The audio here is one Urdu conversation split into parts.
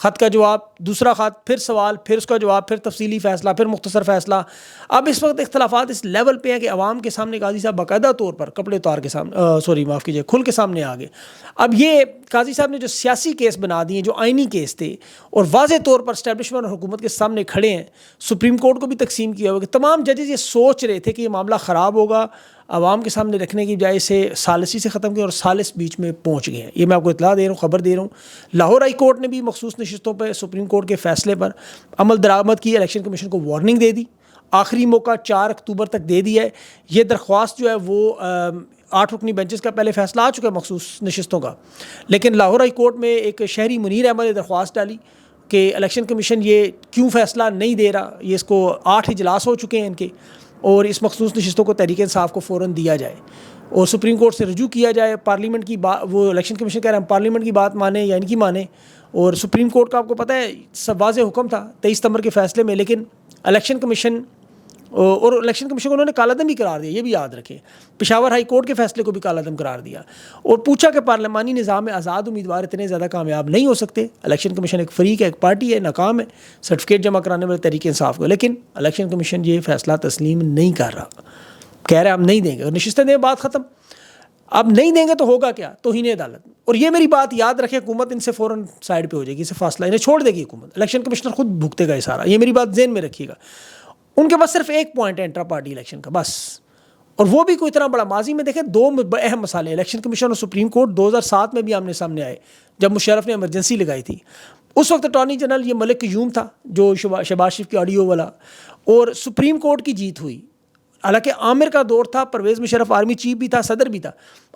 خط کا جواب، دوسرا خط، پھر سوال، پھر اس کا جواب، پھر تفصیلی فیصلہ، پھر مختصر فیصلہ. اب اس وقت اختلافات اس لیول پہ ہیں کہ عوام کے سامنے قاضی صاحب باقاعدہ طور پر کپڑے اتار کے سامنے معاف کیجیے کھل کے سامنے آ گئے. اب یہ قاضی صاحب نے جو سیاسی کیس بنا دیے، جو آئینی کیس تھے، اور واضح طور پر اسٹیبلشمنٹ اور حکومت کے سامنے کھڑے ہیں. سپریم کورٹ کو بھی تقسیم کیا ہوا کہ تمام ججز یہ سوچ رہے تھے کہ یہ معاملہ خراب ہوگا، عوام کے سامنے رکھنے کی بجائے اسے ثالثی سے ختم کیا اور ثالث بیچ میں پہنچ گئے ہیں. یہ میں آپ کو اطلاع دے رہا ہوں، خبر دے رہا ہوں. لاہور ہائی کورٹ نے بھی مخصوص نشستوں پہ سپریم کورٹ کے فیصلے پر عمل درآمد کی، الیکشن کمیشن کو وارننگ دے دی. آخری موقع 4 اکتوبر تک دے دیا ہے. یہ درخواست جو ہے وہ 8 رکنی بینچز کا پہلے فیصلہ آ چکا ہے مخصوص نشستوں کا، لیکن لاہور ہائی کورٹ میں ایک شہری منیر احمد نے درخواست ڈالی کہ الیکشن کمیشن یہ کیوں فیصلہ نہیں دے رہا. یہ اس کو 8 اجلاس ہو چکے ہیں ان کے، اور اس مخصوص نشستوں کو تحریک انصاف کو فوراً دیا جائے اور سپریم کورٹ سے رجوع کیا جائے. پارلیمنٹ کی بات، وہ الیکشن کمیشن کہہ رہے ہیں پارلیمنٹ کی بات مانیں یا ان کی مانیں. اور سپریم کورٹ کا آپ کو پتہ ہے سب واضح حکم تھا 23 ستمبر کے فیصلے میں، لیکن الیکشن کمیشن کو انہوں نے کالعدم بھی قرار دیا. یہ بھی یاد رکھیں، پشاور ہائی کورٹ کے فیصلے کو بھی کالعدم قرار دیا اور پوچھا کہ پارلیمانی نظام میں آزاد امیدوار اتنے زیادہ کامیاب نہیں ہو سکتے. الیکشن کمیشن ایک فریق ہے، ایک پارٹی ہے، ناکام ہے سرٹیفکیٹ جمع کرانے والے تحریک انصاف کو، لیکن الیکشن کمیشن یہ فیصلہ تسلیم نہیں کر رہا، کہہ رہے ہم نہیں دیں گے اور نشستیں دیں، بات ختم. اب نہیں دیں گے تو ہوگا کیا؟ توہین عدالت. اور یہ میری بات یاد رکھے، حکومت ان سے فوراً سائڈ پہ ہو جائے گی، اسے فاصلہ انہیں چھوڑ دے گی حکومت. الیکشن کمشنر خود بھگتے گا یہ سارا. یہ میری بات ذہن میں رکھیے گا. ان کے پاس صرف ایک پوائنٹ ہے انٹرا پارٹی الیکشن کا بس، اور وہ بھی کوئی اتنا بڑا. ماضی میں دیکھیں 2 اہم مسائل، الیکشن کمیشن اور سپریم کورٹ 2007 میں بھی آمنے سامنے آئے جب مشرف نے ایمرجنسی لگائی تھی. اس وقت اٹارنی جنرل یہ ملک قیوم تھا جو شہباز شریف کی آڈیو والا، اور سپریم کورٹ کی جیت ہوئی. حالانکہ عامر کا دور تھا، پرویز مشرف آرمی چیف بھی تھا، صدر بھی تھا،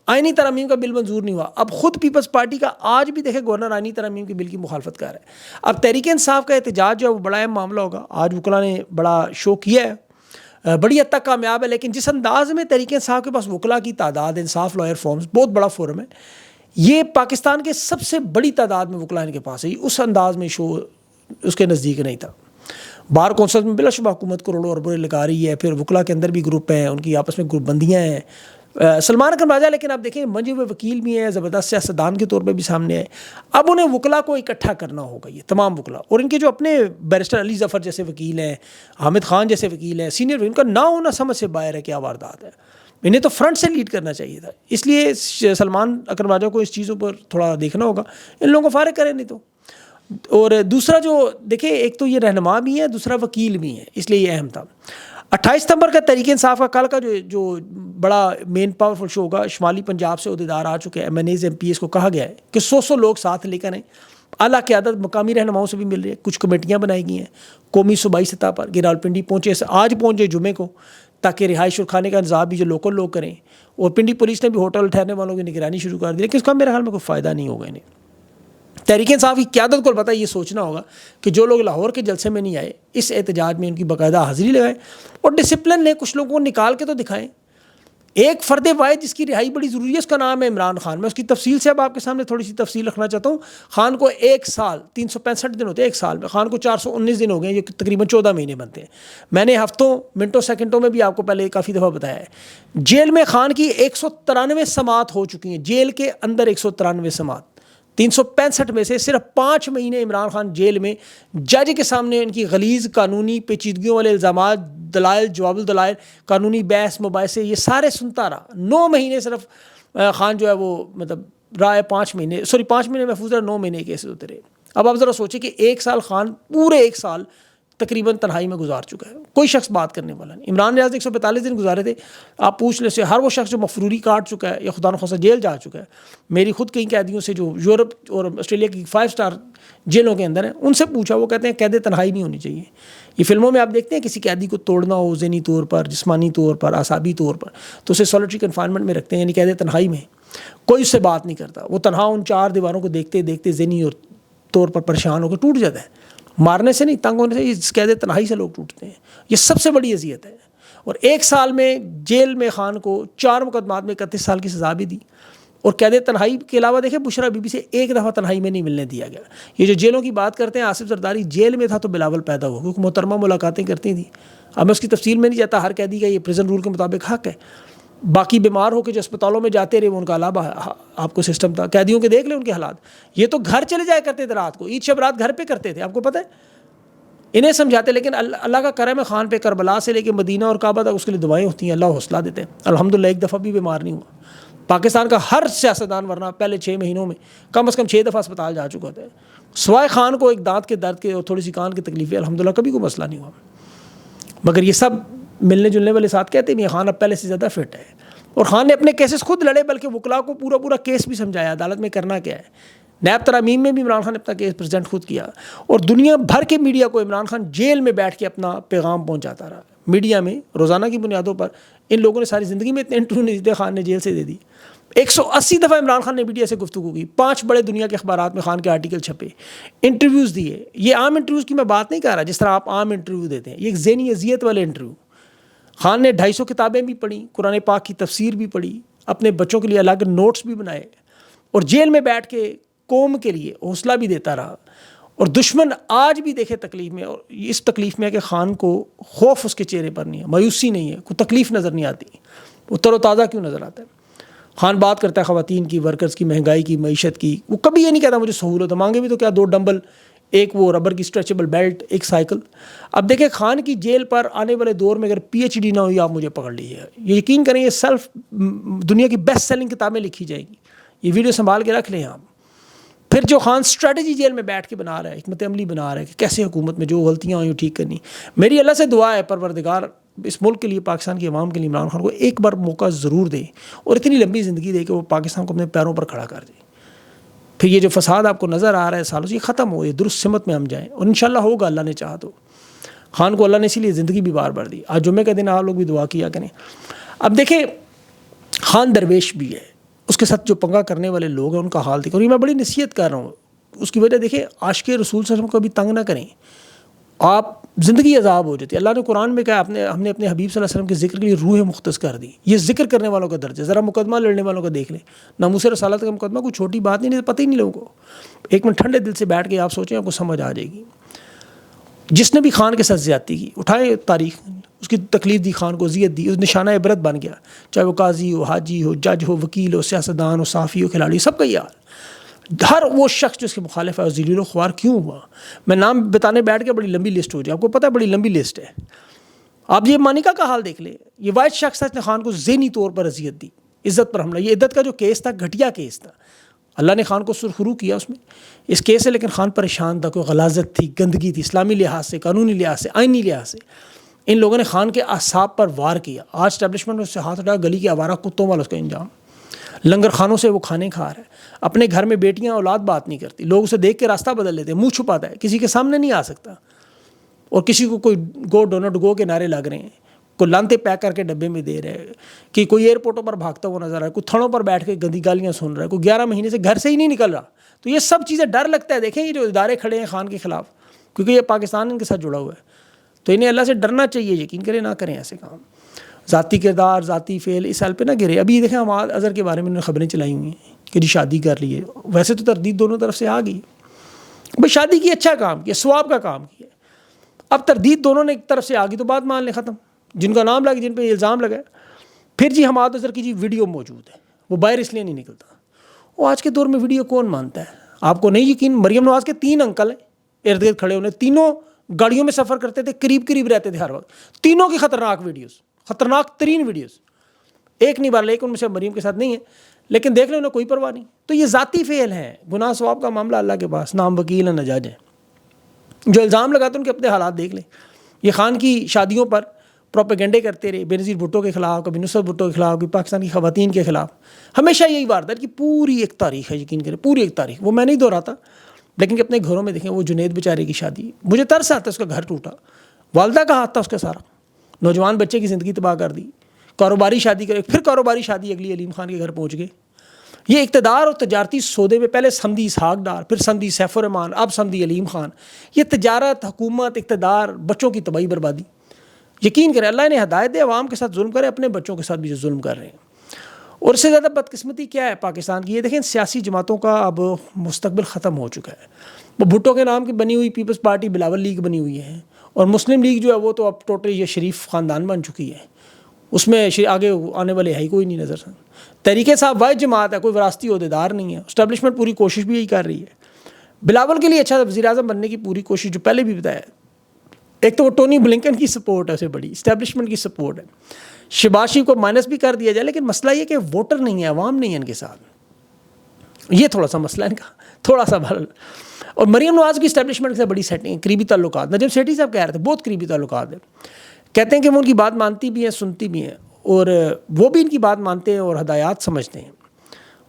آئینی ترامیم کا بل منظور نہیں ہوا. اب خود پیپلز پارٹی کا آج بھی دیکھیں گورنر آئینی ترامیم کے بل کی مخالفت کر رہا ہے. اب تحریک انصاف کا احتجاج جو ہے وہ بڑا اہم معاملہ ہوگا. آج وکلاء نے بڑا شو کیا ہے، بڑی حد تک کامیاب ہے، لیکن جس انداز میں تحریک انصاف کے پاس وکلاء کی تعداد، انصاف لائر فارمز بہت بڑا فورم ہے، یہ پاکستان کے سب سے بڑی تعداد میں وکلاء ان کے پاس ہے، اس انداز میں شو اس کے نزدیک نہیں تھا. بار کونسل میں بلا شبہ حکومت کروڑوں اربوں لگا رہی ہے، پھر وکلاء کے اندر بھی گروپ ہیں، ان کی آپس میں گروپ بندیاں ہیں. سلمان اکرم راجہ لیکن آپ دیکھیں منجے ہوئے وکیل بھی ہیں، زبردست سیاستدان کے طور پہ بھی سامنے آئے. اب انہیں وکلاء کو اکٹھا کرنا ہوگا، یہ تمام وکلاء، اور ان کے جو اپنے بیرسٹر علی ظفر جیسے وکیل ہیں، حامد خان جیسے وکیل ہیں، سینئر، ان کا نہ ہونا سمجھ سے باہر ہے. کیا واردات ہے، انہیں تو فرنٹ سے لیڈ کرنا چاہیے تھا. اس لیے سلمان اکرم راجہ کو اس چیزوں پر تھوڑا دیکھنا ہوگا، ان لوگوں کو فارغ کریں نہیں تو. اور دوسرا جو دیکھیں، ایک تو یہ رہنما بھی ہے، دوسرا وکیل بھی ہے، اس لیے یہ اہم تھا. 28 ستمبر کا تحریک انصاف کا کل کا جو بڑا مین پاورفل شو ہوگا، شمالی پنجاب سے عہدیدار آ چکے ہیں، MNAs MPs کو کہا گیا ہے کہ 100 لوگ ساتھ لے کر آئیں. اعلیٰ قیادت مقامی رہنماؤں سے بھی مل رہی ہے، کچھ کمیٹیاں بنائی گئی ہیں قومی صوبائی سطح پر. راولپنڈی پہنچے، آج پہنچے جمعے کو، تاکہ رہائش اور کھانے کا انتظام بھی جو لوکل لوگ کریں. اور پنڈی پولیس نے بھی ہوٹل ٹھہرنے والوں کی نگرانی شروع کر دی، لیکن اس کا میرے خیال میں کوئی فائدہ نہیں ہوگا انہیں. تحریک انصاف کی قیادت کو البتہ یہ سوچنا ہوگا کہ جو لوگ لاہور کے جلسے میں نہیں آئے، اس احتجاج میں ان کی باقاعدہ حاضری لگائیں اور ڈسپلن لیں. کچھ لوگوں کو نکال کے تو دکھائیں. ایک فرد واحد جس کی رہائی بڑی ضروری ہے، اس کا نام ہے عمران خان. میں اس کی تفصیل سے اب آپ کے سامنے تھوڑی سی تفصیل رکھنا چاہتا ہوں. خان کو 1 سال 365 دن ہوتے ہیں ایک سال میں، خان کو 419 دن ہو گئے ہیں، یہ تقریباً 14 مہینے بنتے ہیں. میں نے ہفتوں، منٹوں، سیکنڈوں میں بھی آپ کو پہلے کافی دفعہ بتایا ہے. جیل میں خان کی 193 سماعت ہو چکی ہیں، جیل کے اندر 193 سماعت. 365 میں سے صرف 5 مہینے عمران خان جیل میں جج کے سامنے ان کی غلیظ قانونی پیچیدگیوں والے الزامات، دلائل، جواب الدلائل، قانونی بحث، مباحثے، یہ سارے سنتا رہا. 9 مہینے صرف خان جو ہے وہ مطلب رائے 5 مہینے محفوظ رہا، 9 مہینے کیسے ہوتے رہے. اب آپ ذرا سوچیں کہ 1 سال خان پورے 1 سال تقریباً تنہائی میں گزار چکا ہے، کوئی شخص بات کرنے والا نہیں. عمران ریاض 145 دن گزارے تھے. آپ پوچھ لیں سے ہر وہ شخص جو مفروری کاٹ چکا ہے یا خدا نخواستہ جیل جا چکا ہے، میری خود کئی قیدیوں سے جو یورپ اور آسٹریلیا کی 5 اسٹار جیلوں کے اندر ہیں، ان سے پوچھا، وہ کہتے ہیں قید تنہائی نہیں ہونی چاہیے. یہ فلموں میں آپ دیکھتے ہیں کسی قیدی کو توڑنا ہو ذہنی طور پر، جسمانی طور پر، اعصابی طور پر، تو اسے سولیٹری کنفائنمنٹ میں رکھتے ہیں، یعنی قید تنہائی میں. کوئی اس سے بات نہیں کرتا، وہ تنہا ان 4 دیواروں کو دیکھتے دیکھتے ذہنی اور طور پر پریشان ہو کے ٹوٹ جاتا ہے. مارنے سے نہیں، تنگ ہونے سے، اس قید تنہائی سے لوگ ٹوٹتے ہیں. یہ سب سے بڑی اذیت ہے. اور 1 سال میں جیل میں خان کو 4 مقدمات میں 31 سال کی سزا بھی دی. اور قید تنہائی کے علاوہ دیکھیں بشرا بی بی سے 1 دفعہ تنہائی میں نہیں ملنے دیا گیا. یہ جو جیلوں کی بات کرتے ہیں، آصف زرداری جیل میں تھا تو بلاول پیدا ہوا، کیونکہ محترمہ ملاقاتیں کرتی تھیں. اب میں اس کی تفصیل میں نہیں جاتا، ہر قیدی کا یہ پریزن رول کے مطابق حق ہے. باقی بیمار ہو کے جو اسپتالوں میں جاتے رہے وہ ان کا علاوہ آپ کو سسٹم تھا. قیدیوں کے دیکھ لیں ان کے حالات. یہ تو گھر چلے جایا کرتے تھے رات کو, عید شب رات گھر پہ کرتے تھے, آپ کو پتہ ہے. انہیں سمجھاتے, لیکن اللہ کا کرم ہے خان پہ کربلا سے لے کے مدینہ اور کعبہ تک اس کے لیے دعائیں ہوتی ہیں, اللہ حوصلہ دیتے ہیں. الحمدللہ ایک دفعہ بھی بیمار نہیں ہوا. پاکستان کا ہر سیاستدان ورنہ پہلے 6 مہینوں میں کم از کم 6 دفعہ اسپتال جا چکا تھا. سوائے خان کو ایک دانت کے درد کے اور تھوڑی سی کان کی تکلیفیں, الحمدللہ کبھی کوئی مسئلہ نہیں ہوا. مگر یہ سب ملنے جلنے والے ساتھ کہتے ہیں خان اب پہلے سے زیادہ فٹ ہے. اور خان نے اپنے کیسز خود لڑے, بلکہ وکلاء کو پورا کیس بھی سمجھایا عدالت میں کرنا کیا ہے. نیب ترامیم میں بھی عمران خان نے اپنا کیس پریزنٹ خود کیا, اور دنیا بھر کے میڈیا کو عمران خان جیل میں بیٹھ کے اپنا پیغام پہنچاتا رہا. میڈیا میں روزانہ کی بنیادوں پر ان لوگوں نے ساری زندگی میں اتنے انٹرویو نہیں دیتے, خان نے جیل سے دے دی. 180 دفعہ عمران خان نے میڈیا سے گفتگو کی, 5 بڑے دنیا کے اخبارات میں خان کے آرٹیکل چھپے, انٹرویوز دیے. یہ عام انٹرویوز کی میں بات نہیں کر رہا جس طرح آپ عام انٹرویو دیتے ہیں, یہ ایک ذہنی اذیت والے انٹرویو. خان نے 250 کتابیں بھی پڑھی, قرآن پاک کی تفسیر بھی پڑھی, اپنے بچوں کے لیے الگ نوٹس بھی بنائے, اور جیل میں بیٹھ کے قوم کے لیے حوصلہ بھی دیتا رہا. اور دشمن آج بھی دیکھے تکلیف میں, اور اس تکلیف میں ہے کہ خان کو خوف اس کے چہرے پر نہیں ہے, مایوسی نہیں ہے, کوئی تکلیف نظر نہیں آتی. وہ تر و تازہ کیوں نظر آتا ہے. خان بات کرتا ہے خواتین کی, ورکرز کی, مہنگائی کی, معیشت کی. وہ کبھی یہ نہیں کہتا مجھے سہولت ہے, مانگے بھی تو کیا 2 ڈمبل, ایک وہ ربر کی اسٹریچیبل بیلٹ, ایک سائیکل. اب دیکھیں خان کی جیل پر آنے والے دور میں اگر PhD نہ ہوئی آپ مجھے پکڑ لیجیے. یہ یقین کریں یہ دنیا کی بیسٹ سیلنگ کتابیں لکھی جائیں گی. یہ ویڈیو سنبھال کے رکھ لیں آپ. پھر جو خان اسٹریٹجی جیل میں بیٹھ کے بنا رہا ہے, حکمت عملی بنا رہا ہے کہ کیسے حکومت میں جو غلطیاں ہوئیں ٹھیک کرنی. میری اللہ سے دعا ہے پروردگار اس ملک کے لیے, پاکستان کی عوام کے لیے عمران خان کو ایک بار موقع ضرور دے, اور اتنی لمبی زندگی دے کہ وہ پاکستان کو اپنے پیروں پر کھڑا کر دے. پھر یہ جو فساد آپ کو نظر آ رہا ہے سالوں سے, یہ ختم ہو, یہ درست سمت میں ہم جائیں, اور انشاءاللہ ہوگا اللہ نے چاہا تو. خان کو اللہ نے اسی لیے زندگی بھی بار بار دی. آج جمعے کا دن آپ لوگ بھی دعا کیا کریں. اب دیکھیں خان درویش بھی ہے, اس کے ساتھ جو پنگا کرنے والے لوگ ہیں ان کا حال دیکھیں. اور یہ میں بڑی نصیحت کر رہا ہوں, اس کی وجہ دیکھیں عاشق رسول صلی اللہ علیہ وسلم کو بھی تنگ نہ کریں, آپ زندگی عذاب ہو جاتی ہے. اللہ نے قرآن میں کہا ہم نے اپنے حبیب صلی اللہ علیہ وسلم کے ذکر کے لیے روح مختص کر دی. یہ ذکر کرنے والوں کا درجہ, ذرا مقدمہ لڑنے والوں کا دیکھ لیں. ناموس رسالت کا مقدمہ کوئی چھوٹی بات نہیں, پتہ ہی نہیں لوگوں کو. ایک منٹ ٹھنڈے دل سے بیٹھ کے آپ سوچیں, آپ کو سمجھ آ جائے گی. جس نے بھی خان کے ساتھ زیادتی کی, اٹھائے تاریخ, اس کی تکلیف دی, خان کو اذیت دی, اس نشانہ عبرت بن گیا. چاہے وہ قاضی ہو, حاجی ہو, جج ہو, وکیل ہو, سیاستدان ہو, صحافی ہو, کھلاڑی, سب کا یہ حال. ہر وہ شخص جو اس کے مخالف ہے اور ذلیل و خوار کیوں ہوا, میں نام بتانے بیٹھ کے بڑی لمبی لسٹ ہو جائے. آپ کو پتہ ہے بڑی لمبی لسٹ ہے. آپ یہ مانیکا کا حال دیکھ لیں, یہ واحد شخص نے خان کو ذہنی طور پر اذیت دی, عزت پر حملہ. یہ عدت کا جو کیس تھا گھٹیا کیس تھا, اللہ نے خان کو سرخرو کیا اس میں اس کیس سے, لیکن خان پریشان تھا. کوئی غلاظت تھی, گندگی تھی, اسلامی لحاظ سے, قانونی لحاظ سے, آئینی لحاظ سے. ان لوگوں نے خان کے اعصاب پر وار کیا. آج اسٹیبلشمنٹ میں اس سے ہاتھ اٹھا, گلی کے آوارہ کتوں والا اس کا انجام. لنگر خانوں سے وہ کھانے کھا رہا ہے. اپنے گھر میں بیٹیاں اولاد بات نہیں کرتی, لوگ اسے دیکھ کے راستہ بدل لیتے ہیں, منہ چھپاتا ہے, کسی کے سامنے نہیں آ سکتا. اور کسی کو کوئی گو ڈونٹ گو کے نعرے لگ رہے ہیں, کوئی لانتے پیک کر کے ڈبے میں دے رہے ہیں, کہ کوئی ایئرپورٹوں پر بھاگتا ہوا نظر آ رہا ہے, کوئی تھڑوں پر بیٹھ کے گندی گالیاں سن رہا ہے, کوئی 11 مہینے سے گھر سے ہی نہیں نکل رہا. تو یہ سب چیزیں ڈر لگتا ہے. دیکھیں یہ جو ادارے کھڑے ہیں خان کے خلاف, کیونکہ یہ پاکستان ان کے ساتھ جڑا ہوا ہے, تو انہیں اللہ سے ڈرنا چاہیے. یقین کریں نہ کریں ایسے کام. ذاتی کردار, ذاتی فعل اس حال پہ نہ گرے. ابھی دیکھیں عماد اظہر کے بارے میں انہوں نے خبریں چلائی ہوئی ہیں کہ جی شادی کر لی ہے. ویسے تو تردید دونوں طرف سے آ گئی, بھائی شادی کی, اچھا کام کیا, ثواب کا کام کیا. اب تردید دونوں نے ایک طرف سے آ گئی تو بات مان لیں, ختم. جن کا نام لگا, جن پہ الزام لگا, پھر جی عماد اظہر کی جی ویڈیو موجود ہے, وہ باہر اس لیے نہیں نکلتا. وہ آج کے دور میں ویڈیو کون مانتا ہے؟ آپ کو نہیں یقین, مریم نواز کے 3 انکل ہیں ارد گرد کھڑے ہونے, تینوں گاڑیوں میں سفر کرتے تھے, قریب رہتے تھے ہر وقت. تینوں کی خطرناک ویڈیوز, خطرناک ترین ویڈیوز. ایک نہیں بار, لیکن ان میں سے مریم کے ساتھ نہیں ہے, لیکن دیکھ لیں انہیں کوئی پرواہ نہیں. تو یہ ذاتی فعل ہیں, گناہ ثواب کا معاملہ اللہ کے پاس, نام وکیل نہ جج ہیں. جو الزام لگاتے ہیں ان کے اپنے حالات دیکھ لیں. یہ خان کی شادیوں پر پروپیگنڈے کرتے رہے, بے نظیر بھٹو کے خلاف, کبھی نصرت بھٹو کے خلاف, کبھی پاکستان کی خواتین کے خلاف. ہمیشہ یہی واردات کی پوری ایک تاریخ ہے, یقین کریں پوری ایک تاریخ. وہ میں نہیں دہراتا, لیکن کہ اپنے گھروں میں دیکھیں. وہ جنید بیچارے کی شادی, مجھے ترس آتا ہے, اس کا گھر ٹوٹا, والدہ کا ہاتھ تھا اس کا سارا, نوجوان بچے کی زندگی تباہ کر دی. کاروباری شادی کرے, پھر کاروباری شادی اگلی علیم خان کے گھر پہنچ گئے. یہ اقتدار اور تجارتی سودے میں پہلے سمدی اسحاق ڈار, پھر سمدی سیف الرحمان, اب سمدی علیم خان. یہ تجارت, حکومت, اقتدار, بچوں کی تباہی بربادی. یقین کریں اللہ نے ہدایت دے, عوام کے ساتھ ظلم کرے, اپنے بچوں کے ساتھ بھی ظلم کر رہے ہیں. اور اس سے زیادہ بدقسمتی کیا ہے پاکستان کی؟ یہ دیکھیں سیاسی جماعتوں کا اب مستقبل ختم ہو چکا ہے. وہ بھٹو کے نام کی بنی ہوئی پیپلز پارٹی بلاول لیگ بنی ہوئی ہے, اور مسلم لیگ جو ہے وہ تو اب ٹوٹلی یہ شریف خاندان بن چکی ہے. اس میں آگے آنے والے ہے ہی کوئی نہیں نظر. تحریک صاحب واحد جماعت ہے, کوئی وراثتی عہدیدار نہیں ہے. اسٹیبلشمنٹ پوری کوشش بھی یہی کر رہی ہے. بلاول کے لیے اچھا وزیر اعظم بننے کی پوری کوشش, جو پہلے بھی بتایا, ایک تو وہ ٹونی بلنکن کی سپورٹ ہے, اسے بڑی اسٹیبلشمنٹ کی سپورٹ ہے. شہباز شریف کو مائنس بھی کر دیا جائے, لیکن مسئلہ یہ کہ ووٹر نہیں ہے, عوام نہیں ہے ان کے ساتھ. یہ تھوڑا سا مسئلہ ہے ان کا, تھوڑا سا بھر. اور مریم نواز کی اسٹیبلشمنٹ سے بڑی سیٹنگ, قریبی تعلقات. نجم سیٹھی صاحب کہہ رہے تھے بہت قریبی تعلقات ہیں, کہتے ہیں کہ وہ ان کی بات مانتی بھی ہیں, سنتی بھی ہیں, اور وہ بھی ان کی بات مانتے ہیں اور ہدایات سمجھتے ہیں.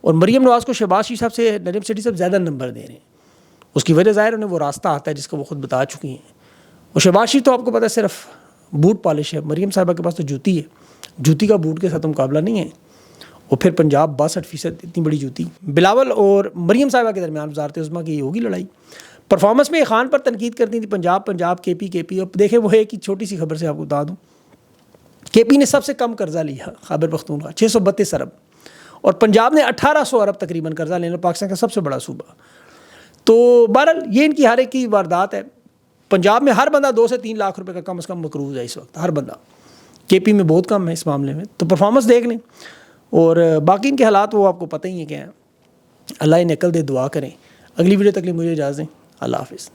اور مریم نواز کو شہباز شریف صاحب سے نجم سیٹھی صاحب زیادہ نمبر دے رہے ہیں. اس کی وجہ ظاہر انہیں وہ راستہ آتا ہے جس کا وہ خود بتا چکی ہیں. اور شہباز شریف تو آپ کو پتہ ہے صرف بوٹ پالش ہے, مریم صاحبہ کے پاس تو جوتی ہے, جوتی کا بوٹ کے ساتھ مقابلہ نہیں ہے. اور پھر پنجاب 62% اتنی بڑی جوتی. بلاول اور مریم صاحبہ کے درمیان وزارت عظمیٰ کی یہ ہوگی لڑائی. پرفارمنس میں خان پر تنقید کرتی تھی, پنجاب کے پی. اب دیکھیں وہ ہے کہ چھوٹی سی خبر سے آپ کو بتا دوں, کے پی نے سب سے کم قرضہ لیا خیبر پختونخوا 632 ارب, اور پنجاب نے 1800 ارب تقریباً قرضہ لینا, پاکستان کا سب سے بڑا صوبہ. تو بہرحال یہ ان کی ہر ایک کی واردات ہے. پنجاب میں ہر بندہ 2 سے 3 لاکھ روپے کا کم از کم مقروض ہے اس وقت, ہر بندہ. کے پی میں بہت کم ہے اس معاملے میں. تو پرفارمنس دیکھ لیں, اور باقی ان کے حالات وہ آپ کو پتہ ہی ہے کیا ہیں. اللہ انہیں عقل دے, دعا کریں. اگلی ویڈیو تک لیے مجھے اجازت دیں. اللہ حافظ.